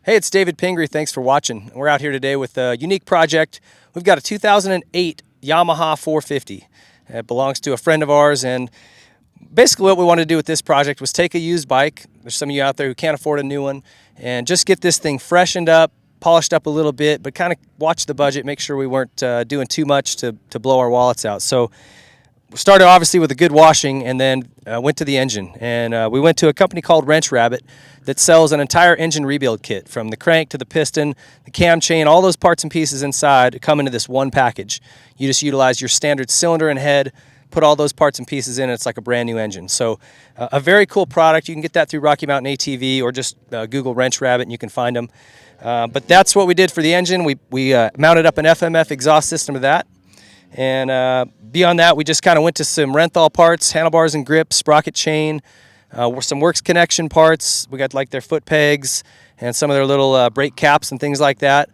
Hey, it's David Pingree. Thanks for watching. We're out here today with a unique project. We've got a 2008 Yamaha 450. It belongs to a friend of ours, and basically what we wanted to do with this project was take a used bike. There's some of you out there who can't afford a new one, and just get this thing freshened up, polished up a little bit, but kind of watch the budget, make sure we weren't doing too much to blow our wallets out. So we started obviously with a good washing, and then went to the engine. And we went to a company called Wrench Rabbit that sells an entire engine rebuild kit, from the crank to the piston, the cam chain, all those parts and pieces inside come into this one package. You just utilize your standard cylinder and head, put all those parts and pieces in, it's like a brand new engine. So a very cool product. You can get that through Rocky Mountain ATV, or just Google Wrench Rabbit and you can find them. But that's what we did for the engine. We mounted up an FMF exhaust system to that. And beyond that, we just kind of went to some Renthal parts, handlebars and grips, sprocket chain, some Works Connection parts. We got like their foot pegs and some of their little brake caps and things like that,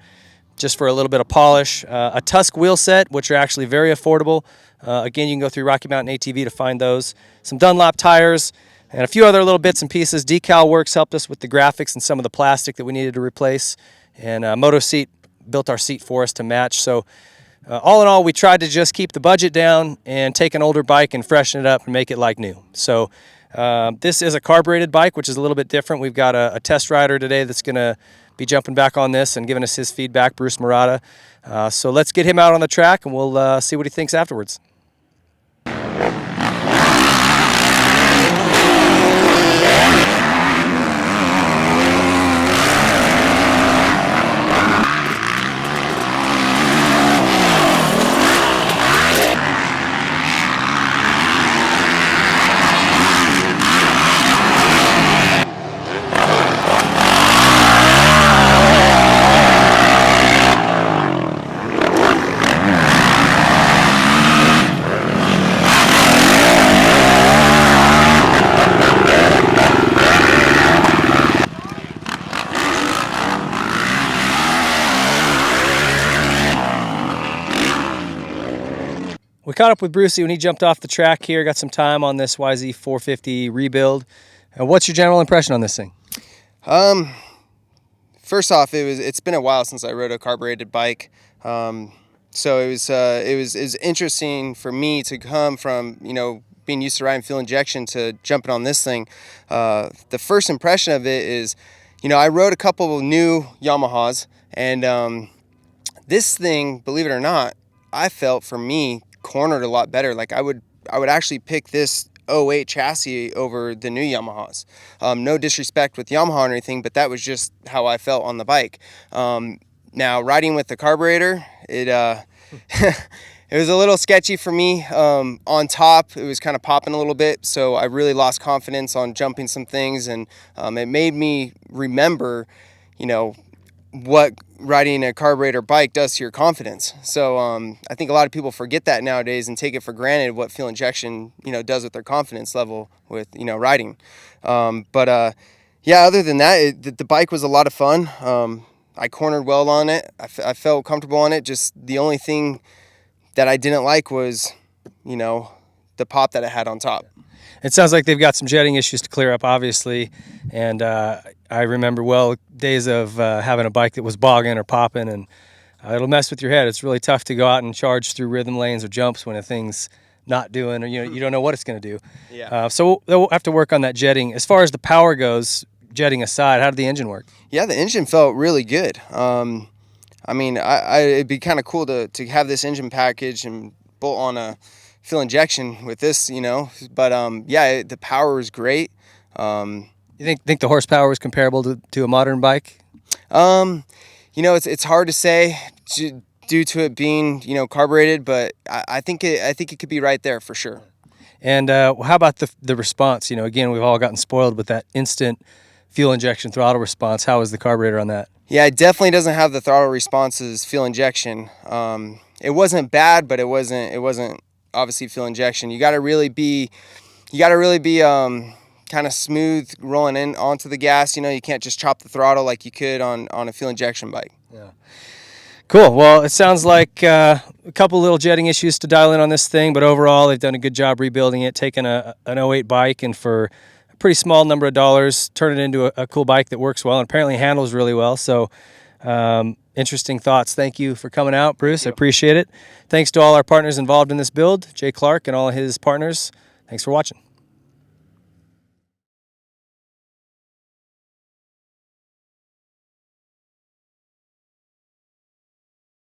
just for a little bit of polish. A Tusk wheel set, which are actually very affordable. Again, you can go through Rocky Mountain ATV to find those. Some Dunlop tires and a few other little bits and pieces. Decal Works helped us with the graphics and some of the plastic that we needed to replace. And Moto Seat built our seat for us to match. So all in all, we tried to just keep the budget down and take an older bike and freshen it up and make it like new. So this is a carbureted bike, which is a little bit different. We've got a test rider today that's going to be jumping back on this and giving us his feedback, Bruce Marada. So let's get him out on the track, and we'll see what he thinks afterwards. We caught up with Brucey when he jumped off the track here, got some time on this YZ450 rebuild. What's your general impression on this thing? First off, it's been a while since I rode a carbureted bike. So it was interesting for me to come from, being used to riding fuel injection to jumping on this thing. The first impression of it is, I rode a couple of new Yamahas, and this thing, believe it or not, I felt, for me, cornered a lot better. Like I would actually pick this 08 chassis over the new Yamahas. No disrespect with Yamaha or anything, but that was just how I felt on the bike. Now riding with the carburetor, it it was a little sketchy for me. On top, it was kind of popping a little bit, so I really lost confidence on jumping some things, and it made me remember, what riding a carburetor bike does to your confidence. So I think a lot of people forget that nowadays and take it for granted what fuel injection does with their confidence level with riding. Yeah, other than that, the bike was a lot of fun. I cornered well on it. I felt comfortable on it. Just the only thing that I didn't like was the pop that it had on top. It sounds like they've got some jetting issues to clear up, obviously, and I remember well days of having a bike that was bogging or popping, and it'll mess with your head. It's really tough to go out and charge through rhythm lanes or jumps when a thing's not doing, or you don't know what it's going to do. Yeah. So we'll have to work on that jetting. As far as the power goes, jetting aside, how did the engine work? Yeah, the engine felt really good. I mean, it'd be kind of cool to have this engine package and bolt on a fuel injection with this, but yeah, the power was great. You think the horsepower is comparable to a modern bike? It's hard to say due to it being carbureted, but I think it could be right there for sure. And how about the response? Again, we've all gotten spoiled with that instant fuel injection throttle response. How was the carburetor on that? Yeah, it definitely doesn't have the throttle response as fuel injection. It wasn't bad, but it wasn't obviously fuel injection. You got to really be kind of smooth rolling in onto the gas. You can't just chop the throttle like you could on a fuel injection bike. Yeah. Cool. Well, it sounds like a couple little jetting issues to dial in on this thing, but overall they've done a good job rebuilding it, taking an 08 bike, and for pretty small number of dollars, turn it into a cool bike that works well and apparently handles really well. So interesting thoughts. Thank you for coming out, Bruce. I appreciate it. Thanks to all our partners involved in this build, Jay Clark and all his partners. Thanks for watching.